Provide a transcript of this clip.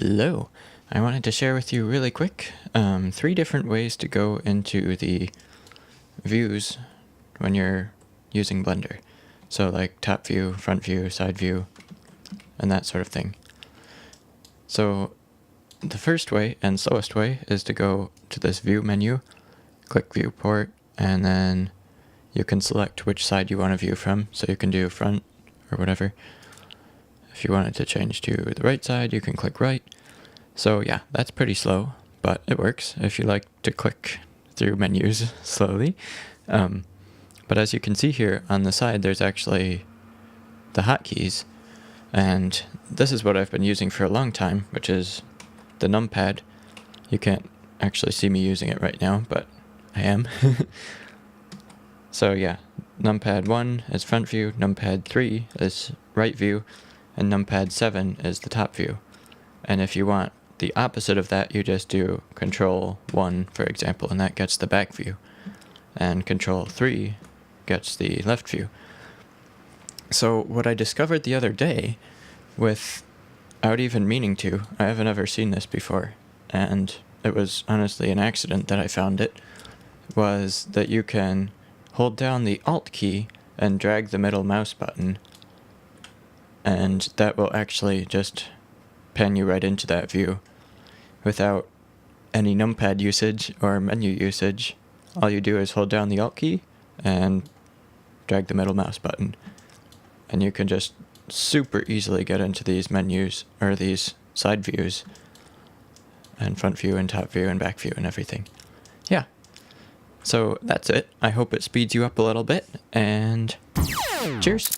Hello. I wanted to share with you really quick 3 different ways to go into the views when you're using Blender. So like top view, front view, side view, and that sort of thing. So the first way and slowest way is to go to this view menu, click viewport, and then you can select which side you want to view from. So you can do front or whatever. If you wanted to change to the right side, you can click right. So yeah, that's pretty slow, but it works if you like to click through menus slowly. But as you can see here on the side, there's actually the hotkeys, and this is what I've been using for a long time, which is the numpad. You can't actually see me using it right now, but I am. So yeah, numpad 1 is front view, numpad 3 is right view, and numpad 7 is the top view. And if you want the opposite of that, you just do control 1, for example, and that gets the back view. And control 3 gets the left view. So what I discovered the other day, without even meaning to, I haven't ever seen this before, and it was honestly an accident that I found it, was that you can hold down the Alt key and drag the middle mouse button, and that will actually just pan you right into that view without any numpad usage or menu usage. All you do is hold down the Alt key and drag the middle mouse button, and you can just super easily get into these menus, or these side views, and front view and top view and back view and everything. Yeah, so that's it. I hope it speeds you up a little bit, and cheers!